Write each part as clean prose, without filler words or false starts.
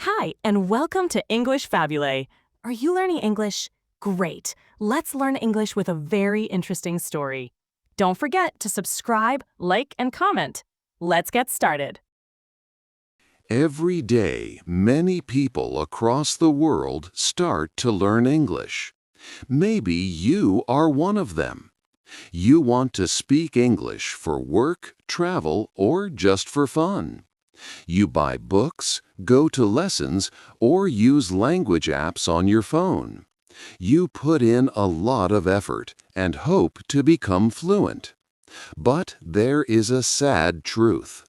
Hi, and welcome to English-Fabule. Are you learning English? Great. Let's learn English with a very interesting story. Don't forget to subscribe, like, and comment. Let's get started. Every day, many people across the world start to learn English. Maybe you are one of them. You want to speak English for work, travel, or just for fun. You buy books, go to lessons, or use language apps on your phone. You put in a lot of effort and hope to become fluent. But there is a sad truth.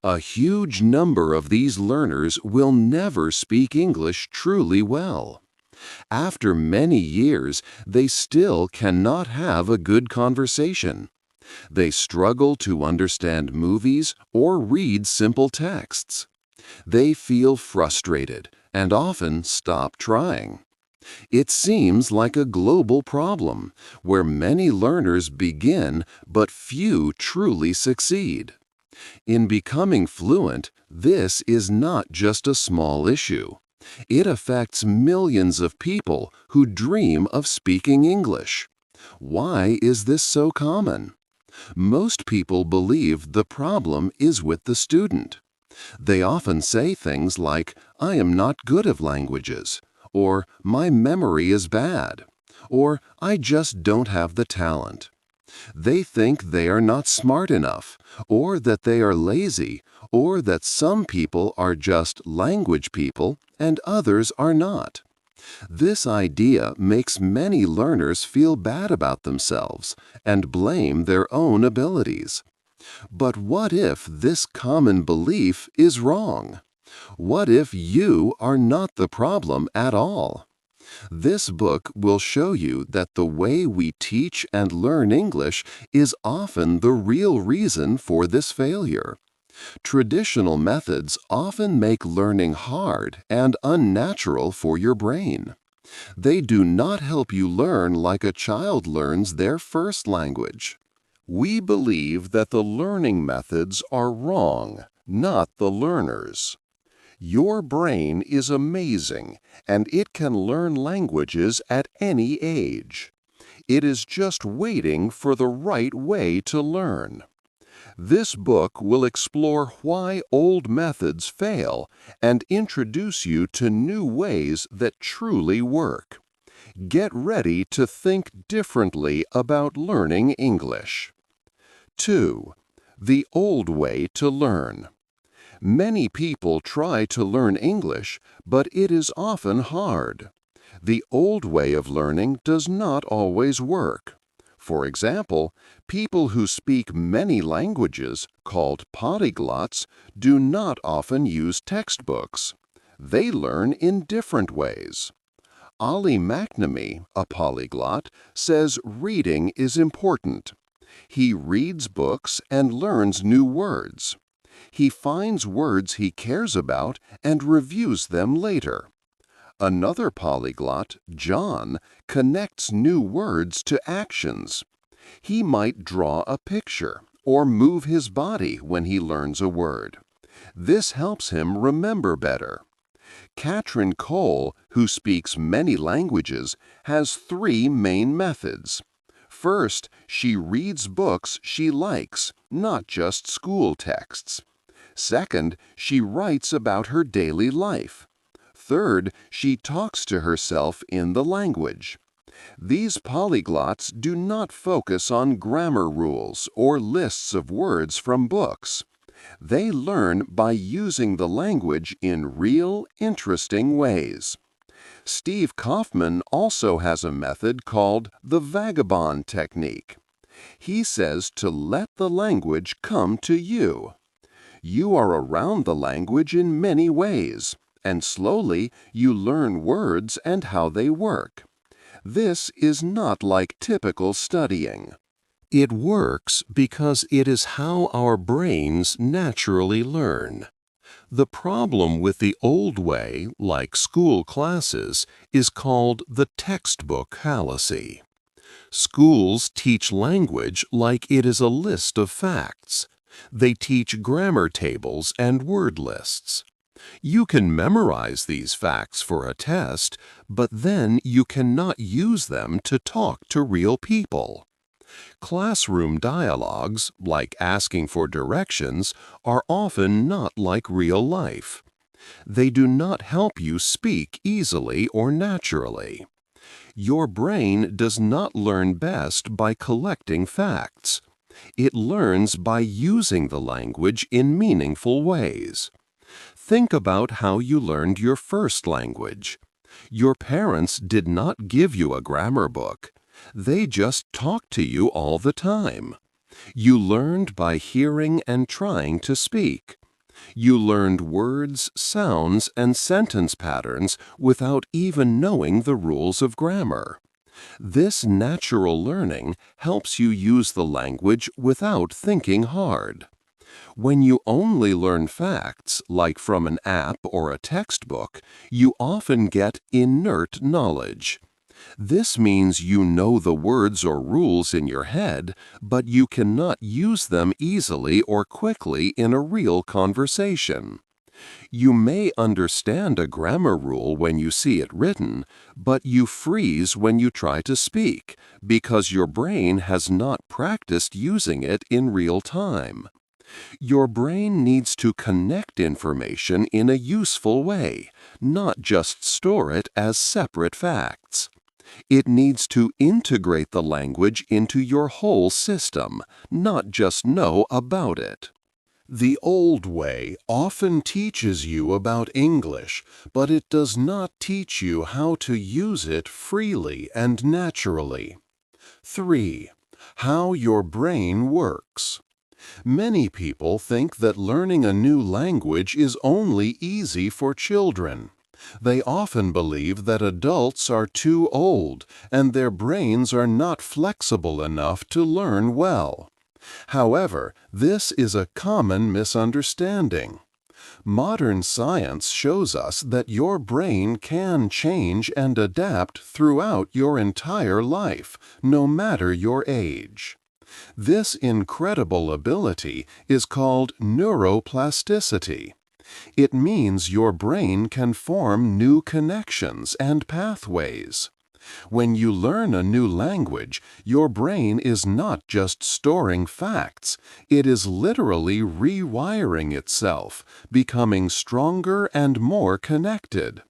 A huge number of these learners will never speak English truly well. After many years, they still cannot have a good conversation. They struggle to understand movies or read simple texts. They feel frustrated and often stop trying. It seems like a global problem where many learners begin but few truly succeed. In becoming fluent, this is not just a small issue. It affects millions of people who dream of speaking English. Why is this so common? Most people believe the problem is with the student. They often say things like, "I am not good at languages," or "My memory is bad," or "I just don't have the talent." They think they are not smart enough, or that they are lazy, or that some people are just language people and others are not. This idea makes many learners feel bad about themselves and blame their own abilities. But what if this common belief is wrong? What if you are not the problem at all? This book will show you that the way we teach and learn English is often the real reason for this failure. Traditional methods often make learning hard and unnatural for your brain. They do not help you learn like a child learns their first language. We believe that the learning methods are wrong, not the learners. Your brain is amazing, and it can learn languages at any age. It is just waiting for the right way to learn. This book will explore why old methods fail and introduce you to new ways that truly work. Get ready to think differently about learning English. 2. The old way to learn. Many people try to learn English, but it is often hard. The old way of learning does not always work. For example, people who speak many languages, called polyglots, do not often use textbooks. They learn in different ways. Ali McNamee, a polyglot, says reading is important. He reads books and learns new words. He finds words he cares about and reviews them later. Another polyglot, John, connects new words to actions. He might draw a picture or move his body when he learns a word. This helps him remember better. Katrin Cole, who speaks many languages, has 3 main methods. First, she reads books she likes, not just school texts. Second, she writes about her daily life. Third, she talks to herself in the language. These polyglots do not focus on grammar rules or lists of words from books. They learn by using the language in real, interesting ways. Steve Kaufman also has a method called the vagabond technique. He says to let the language come to you. You are around the language in many ways, and slowly you learn words and how they work. This is not like typical studying. It works because it is how our brains naturally learn. The problem with the old way, like school classes, is called the textbook fallacy. Schools teach language like it is a list of facts. They teach grammar tables and word lists. You can memorize these facts for a test, but then you cannot use them to talk to real people. Classroom dialogues, like asking for directions, are often not like real life. They do not help you speak easily or naturally. Your brain does not learn best by collecting facts. It learns by using the language in meaningful ways. Think about how you learned your first language. Your parents did not give you a grammar book. They just talked to you all the time. You learned by hearing and trying to speak. You learned words, sounds, and sentence patterns without even knowing the rules of grammar. This natural learning helps you use the language without thinking hard. When you only learn facts, like from an app or a textbook, you often get inert knowledge. This means you know the words or rules in your head, but you cannot use them easily or quickly in a real conversation. You may understand a grammar rule when you see it written, but you freeze when you try to speak because your brain has not practiced using it in real time. Your brain needs to connect information in a useful way, not just store it as separate facts. It needs to integrate the language into your whole system, not just know about it. The old way often teaches you about English, but it does not teach you how to use it freely and naturally. 3. How your brain works. Many people think that learning a new language is only easy for children. They often believe that adults are too old and their brains are not flexible enough to learn well. However, this is a common misunderstanding. Modern science shows us that your brain can change and adapt throughout your entire life, no matter your age. This incredible ability is called neuroplasticity. It means your brain can form new connections and pathways. When you learn a new language, your brain is not just storing facts, it is literally rewiring itself, becoming stronger and more connected.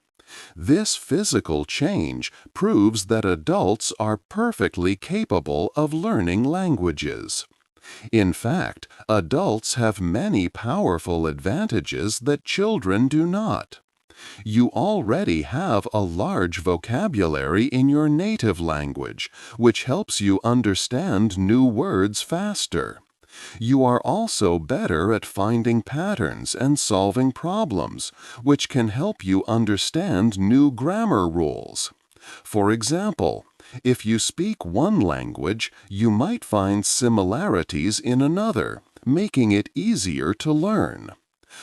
This physical change proves that adults are perfectly capable of learning languages. In fact, adults have many powerful advantages that children do not. You already have a large vocabulary in your native language, which helps you understand new words faster. You are also better at finding patterns and solving problems, which can help you understand new grammar rules. For example, if you speak one language, you might find similarities in another, making it easier to learn.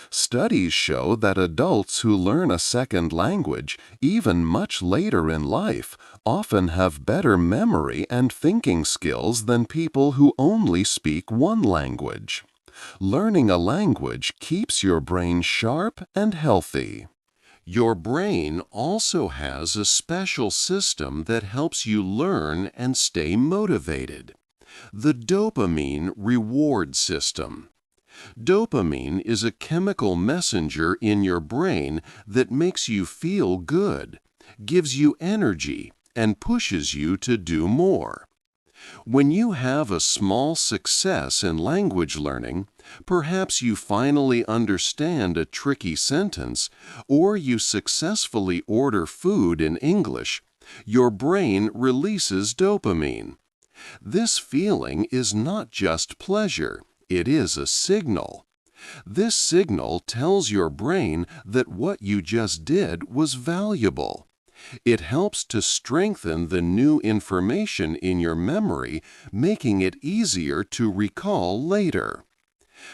Studies show that adults who learn a second language, even much later in life, often have better memory and thinking skills than people who only speak one language. Learning a language keeps your brain sharp and healthy. Your brain also has a special system that helps you learn and stay motivated. The dopamine reward system. Dopamine is a chemical messenger in your brain that makes you feel good, gives you energy, and pushes you to do more. When you have a small success in language learning, perhaps you finally understand a tricky sentence, or you successfully order food in English, your brain releases dopamine. This feeling is not just pleasure. It is a signal. This signal tells your brain that what you just did was valuable. It helps to strengthen the new information in your memory, making it easier to recall later.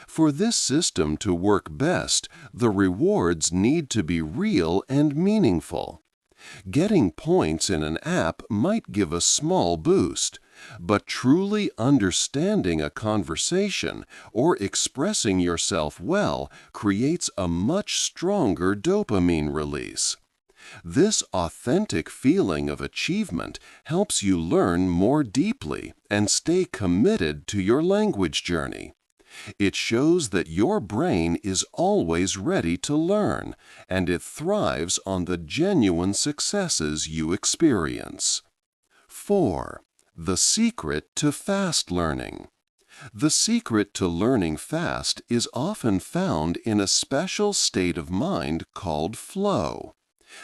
For this system to work best, the rewards need to be real and meaningful. Getting points in an app might give a small boost, But truly understanding a conversation or expressing yourself well creates a much stronger dopamine release. This authentic feeling of achievement helps you learn more deeply and stay committed to your language journey. It shows that your brain is always ready to learn, and it thrives on the genuine successes you experience. 4. The secret to fast learning. The secret to learning fast is often found in a special state of mind called flow.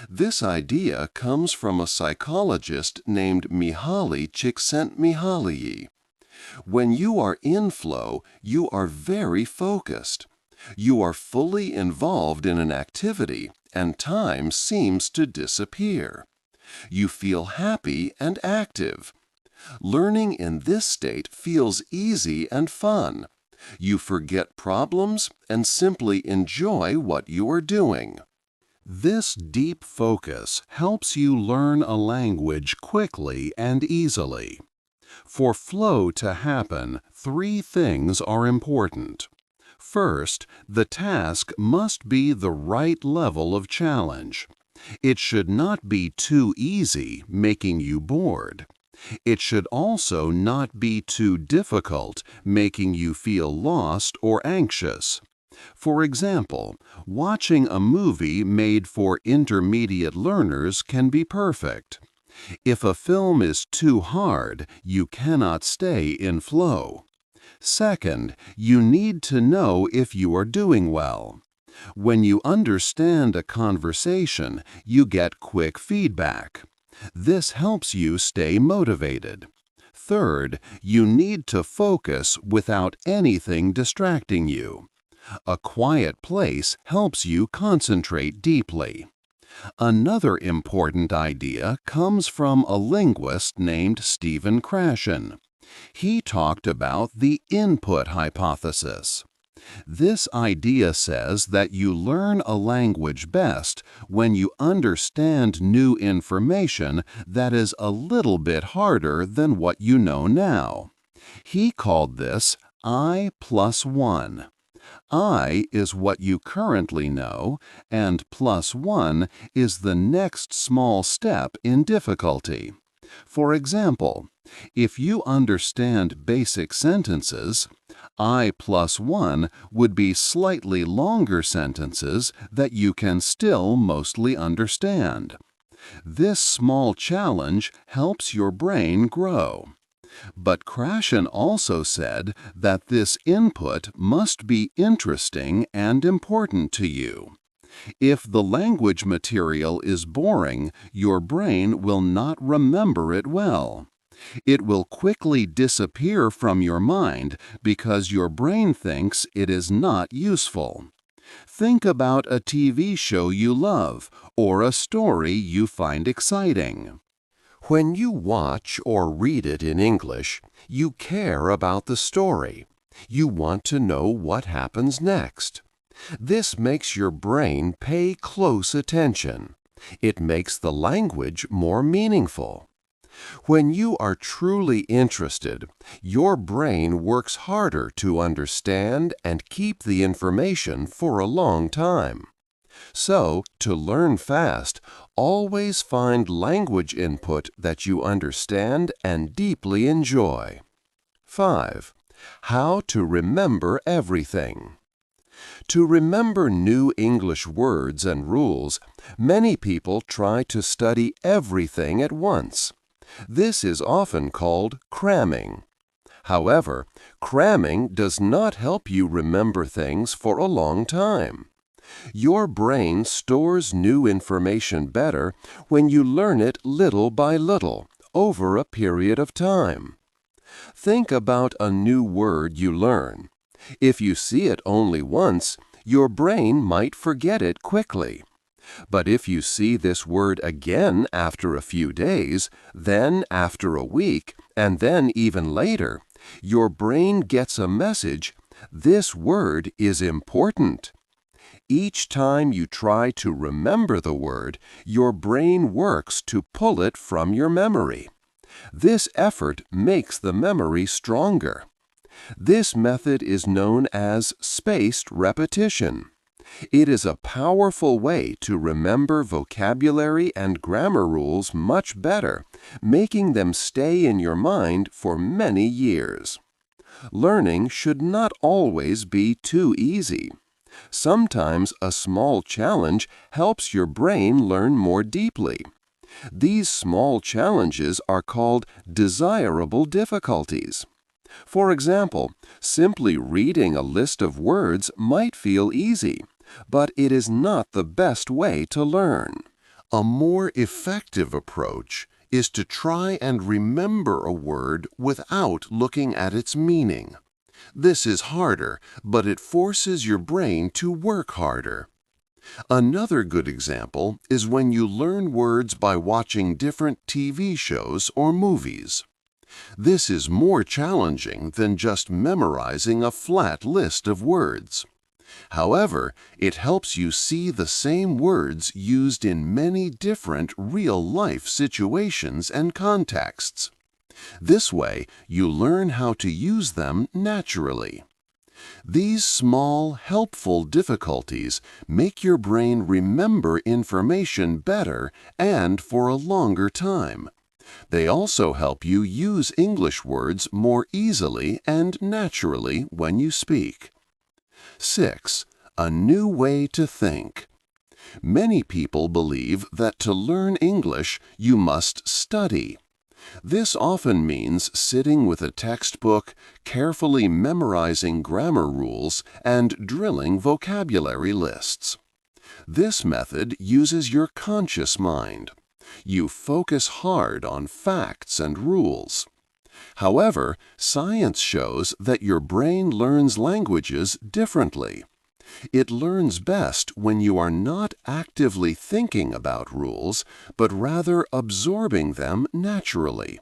This idea comes from a psychologist named Mihaly Csikszentmihalyi. When you are in flow, you are very focused. You are fully involved in an activity, and time seems to disappear. You feel happy and active. Learning in this state feels easy and fun. You forget problems and simply enjoy what you are doing. This deep focus helps you learn a language quickly and easily. For flow to happen, 3 things are important. First, the task must be the right level of challenge. It should not be too easy, making you bored. It should also not be too difficult, making you feel lost or anxious. For example, watching a movie made for intermediate learners can be perfect. If a film is too hard, you cannot stay in flow. Second, you need to know if you are doing well. When you understand a conversation, you get quick feedback. This helps you stay motivated. Third, you need to focus without anything distracting you. A quiet place helps you concentrate deeply. Another important idea comes from a linguist named Stephen Krashen. He talked about the input hypothesis. This idea says that you learn a language best when you understand new information that is a little bit harder than what you know now. He called this I+1. I is what you currently know, and +1 is the next small step in difficulty. For example, if you understand basic sentences, I+1 would be slightly longer sentences that you can still mostly understand. This small challenge helps your brain grow. But Krashen also said that this input must be interesting and important to you. If the language material is boring, your brain will not remember it well. It will quickly disappear from your mind because your brain thinks it is not useful. Think about a TV show you love or a story you find exciting. When you watch or read it in English, you care about the story. You want to know what happens next. This makes your brain pay close attention. It makes the language more meaningful. When you are truly interested, your brain works harder to understand and keep the information for a long time. So, to learn fast, always find language input that you understand and deeply enjoy. 5. How to remember everything. To remember new English words and rules, many people try to study everything at once. This is often called cramming. However, cramming does not help you remember things for a long time. Your brain stores new information better when you learn it little by little, over a period of time. Think about a new word you learn. If you see it only once, your brain might forget it quickly. But if you see this word again after a few days, then after a week, and then even later, your brain gets a message: this word is important. Each time you try to remember the word, your brain works to pull it from your memory. This effort makes the memory stronger. This method is known as spaced repetition. It is a powerful way to remember vocabulary and grammar rules much better, making them stay in your mind for many years. Learning should not always be too easy. Sometimes a small challenge helps your brain learn more deeply. These small challenges are called desirable difficulties. For example, simply reading a list of words might feel easy, but it is not the best way to learn. A more effective approach is to try and remember a word without looking at its meaning. This is harder, but it forces your brain to work harder. Another good example is when you learn words by watching different TV shows or movies. This is more challenging than just memorizing a flat list of words. However, it helps you see the same words used in many different real-life situations and contexts. This way, you learn how to use them naturally. These small, helpful difficulties make your brain remember information better and for a longer time. They also help you use English words more easily and naturally when you speak. 6. A new way to think. Many people believe that to learn English, you must study. This often means sitting with a textbook, carefully memorizing grammar rules, and drilling vocabulary lists. This method uses your conscious mind. You focus hard on facts and rules. However, science shows that your brain learns languages differently. It learns best when you are not actively thinking about rules, but rather absorbing them naturally.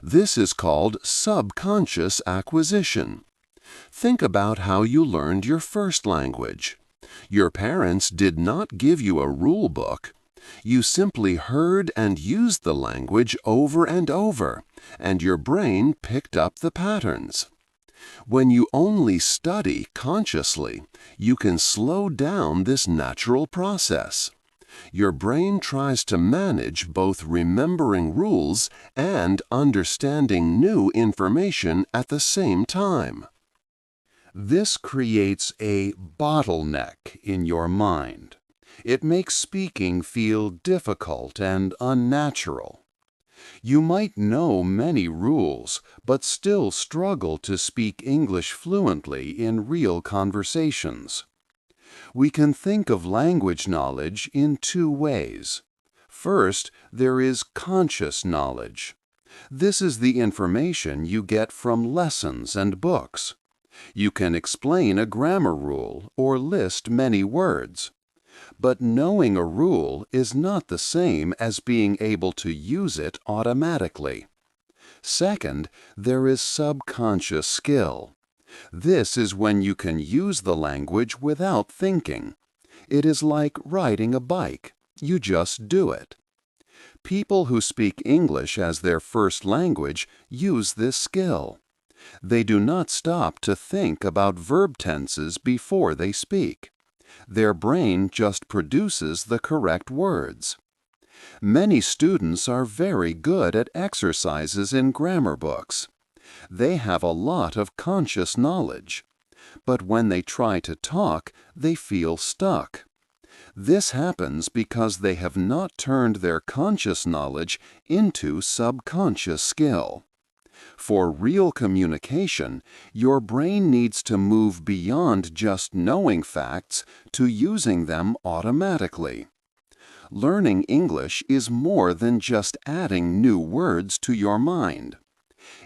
This is called subconscious acquisition. Think about how you learned your first language. Your parents did not give you a rule book. You simply heard and used the language over and over, and your brain picked up the patterns. When you only study consciously, you can slow down this natural process. Your brain tries to manage both remembering rules and understanding new information at the same time. This creates a bottleneck in your mind. It makes speaking feel difficult and unnatural. You might know many rules, but still struggle to speak English fluently in real conversations. We can think of language knowledge in two ways. First, there is conscious knowledge. This is the information you get from lessons and books. You can explain a grammar rule or list many words. But knowing a rule is not the same as being able to use it automatically. Second, there is subconscious skill. This is when you can use the language without thinking. It is like riding a bike. You just do it. People who speak English as their first language use this skill. They do not stop to think about verb tenses before they speak. Their brain just produces the correct words. Many students are very good at exercises in grammar books. They have a lot of conscious knowledge. But when they try to talk, they feel stuck. This happens because they have not turned their conscious knowledge into subconscious skill. For real communication, your brain needs to move beyond just knowing facts to using them automatically. Learning English is more than just adding new words to your mind.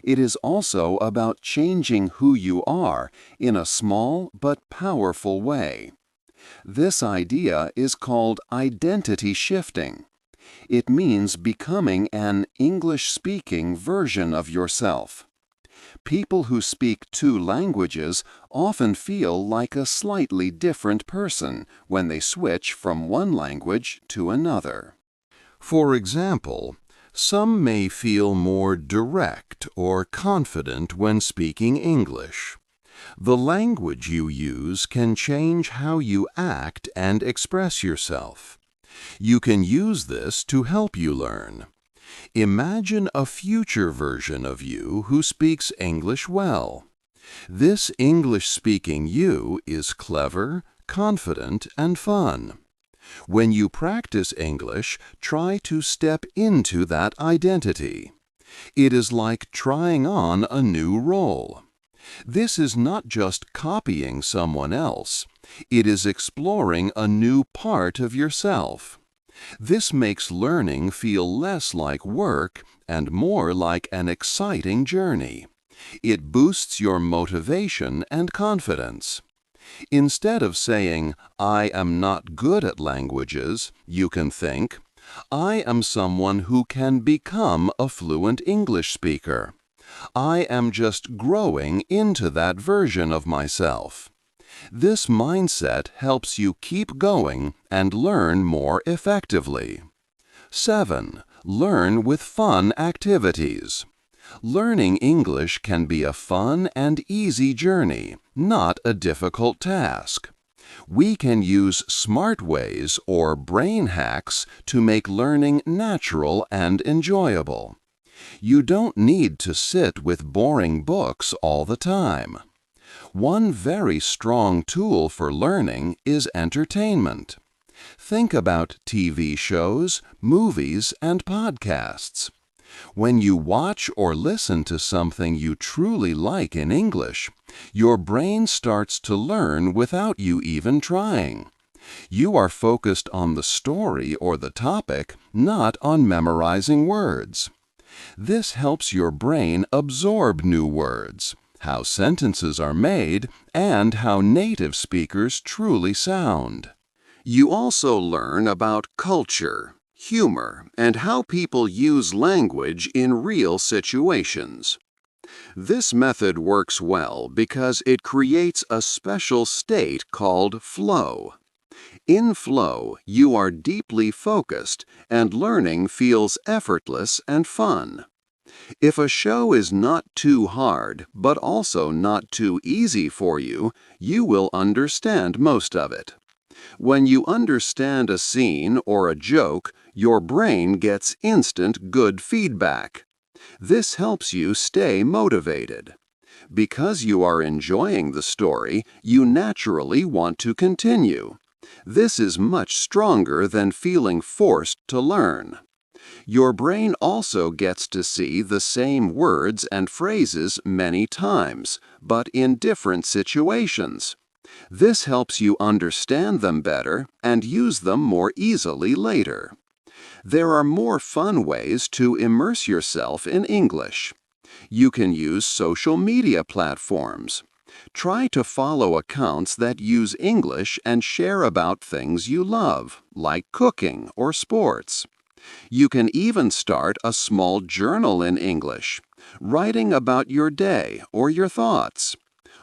It is also about changing who you are in a small but powerful way. This idea is called identity shifting. It means becoming an English-speaking version of yourself. People who speak two languages often feel like a slightly different person when they switch from one language to another. For example, Some may feel more direct or confident when speaking English. The language you use can change how you act and express yourself. You can use this to help you learn. Imagine a future version of you who speaks English well. This English-speaking you is clever, confident, and fun. When you practice English, try to step into that identity. It is like trying on a new role. This is not just copying someone else. It is exploring a new part of yourself. This makes learning feel less like work and more like an exciting journey. It boosts your motivation and confidence. Instead of saying, "I am not good at languages," you can think, "I am someone who can become a fluent English speaker. I am just growing into that version of myself." This mindset helps you keep going and learn more effectively. 7. Learn with fun activities. Learning English can be a fun and easy journey, not a difficult task. We can use smart ways or brain hacks to make learning natural and enjoyable. You don't need to sit with boring books all the time. One very strong tool for learning is entertainment. Think about TV shows, movies, and podcasts. When you watch or listen to something you truly like in English, your brain starts to learn without you even trying. You are focused on the story or the topic, not on memorizing words. This helps your brain absorb new words, how sentences are made, and how native speakers truly sound. You also learn about culture, humor, and how people use language in real situations. This method works well because it creates a special state called flow. In flow, you are deeply focused and learning feels effortless and fun. If a show is not too hard, but also not too easy for you, you will understand most of it. When you understand a scene or a joke, your brain gets instant good feedback. This helps you stay motivated. Because you are enjoying the story, you naturally want to continue. This is much stronger than feeling forced to learn. Your brain also gets to see the same words and phrases many times, but in different situations. This helps you understand them better and use them more easily later. There are more fun ways to immerse yourself in English. You can use social media platforms. Try to follow accounts that use English and share about things you love, like cooking or sports. You can even start a small journal in English, writing about your day or your thoughts.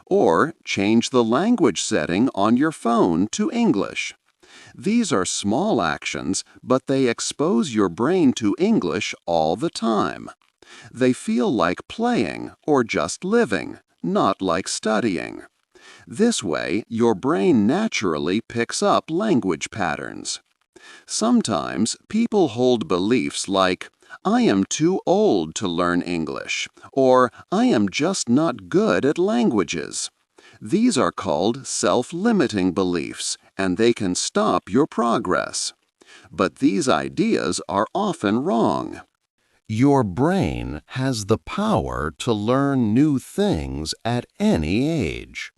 Or change the language setting on your phone to English. These are small actions, but they expose your brain to English all the time. They feel like playing or just living, not like studying. This way, your brain naturally picks up language patterns. Sometimes people hold beliefs like, "I am too old to learn English," or "I am just not good at languages." These are called self-limiting beliefs, and they can stop your progress. But these ideas are often wrong. Your brain has the power to learn new things at any age.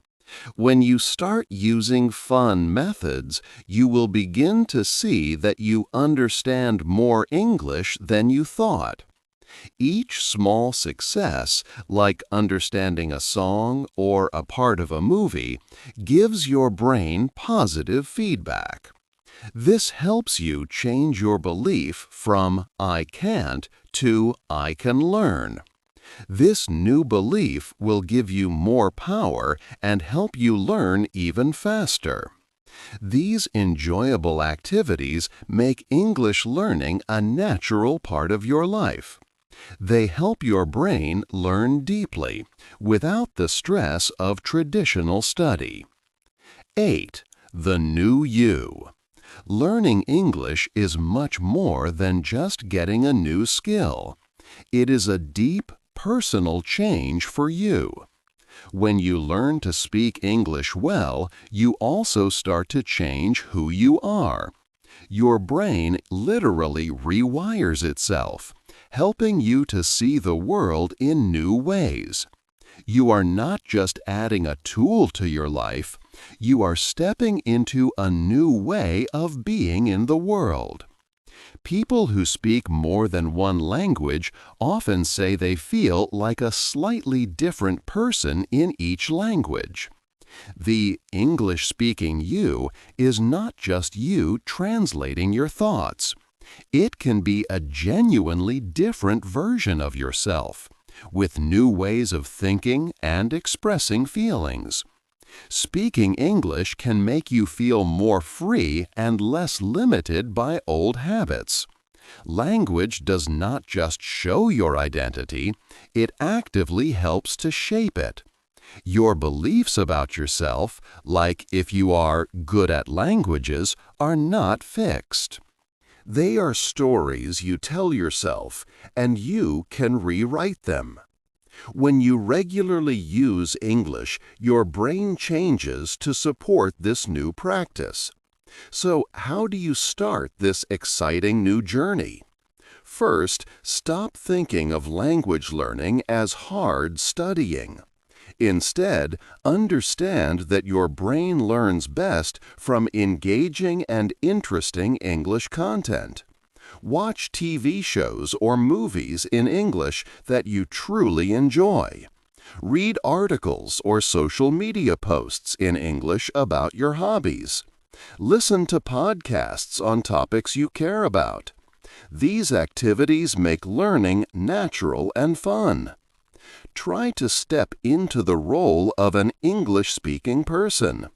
When you start using fun methods, you will begin to see that you understand more English than you thought. Each small success, like understanding a song or a part of a movie, gives your brain positive feedback. This helps you change your belief from "I can't" to "I can learn." This new belief will give you more power and help you learn even faster. These enjoyable activities make English learning a natural part of your life. They help your brain learn deeply without the stress of traditional study. 8. The new you. Learning English is much more than just getting a new skill. It is a deep, personal change for you. When you learn to speak English well, you also start to change who you are. Your brain literally rewires itself, helping you to see the world in new ways. You are not just adding a tool to your life, you are stepping into a new way of being in the world. People who speak more than one language often say they feel like a slightly different person in each language. The English-speaking you is not just you translating your thoughts. It can be a genuinely different version of yourself, with new ways of thinking and expressing feelings. Speaking English can make you feel more free and less limited by old habits. Language does not just show your identity, it actively helps to shape it. Your beliefs about yourself, like if you are good at languages, are not fixed. They are stories you tell yourself, and you can rewrite them. When you regularly use English, your brain changes to support this new practice. So, how do you start this exciting new journey? First, stop thinking of language learning as hard studying. Instead, understand that your brain learns best from engaging and interesting English content. Watch TV shows or movies in English that you truly enjoy. Read articles or social media posts in English about your hobbies. Listen to podcasts on topics you care about. These activities make learning natural and fun. Try to step into the role of an English-speaking person.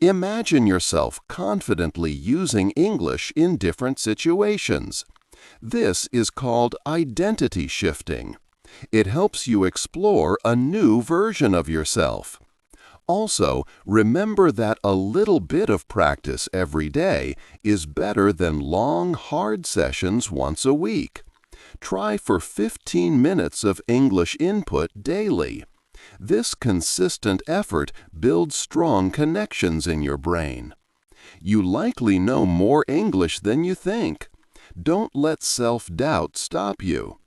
Imagine yourself confidently using English in different situations. This is called identity shifting. It helps you explore a new version of yourself. Also, remember that a little bit of practice every day is better than long, hard sessions once a week. Try for 15 minutes of English input daily. This consistent effort builds strong connections in your brain. You likely know more English than you think. Don't let self-doubt stop you.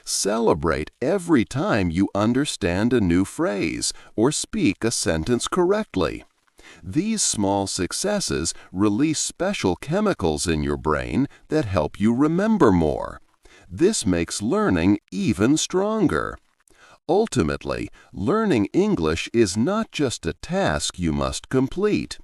Celebrate every time you understand a new phrase or speak a sentence correctly. These small successes release special chemicals in your brain that help you remember more. This makes learning even stronger. Ultimately, learning English is not just a task you must complete.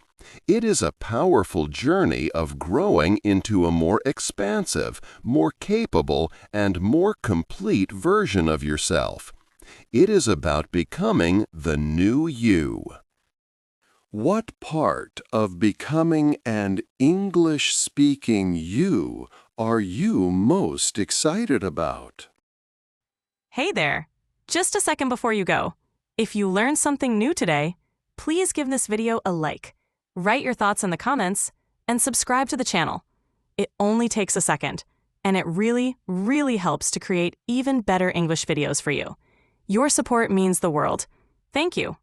It is a powerful journey of growing into a more expansive, more capable, and more complete version of yourself. It is about becoming the new you. What part of becoming an English-speaking you are you most excited about? Hey there! Just a second before you go. If you learned something new today, please give this video a like, write your thoughts in the comments, and subscribe to the channel. It only takes a second, and it really, really helps to create even better English videos for you. Your support means the world. Thank you.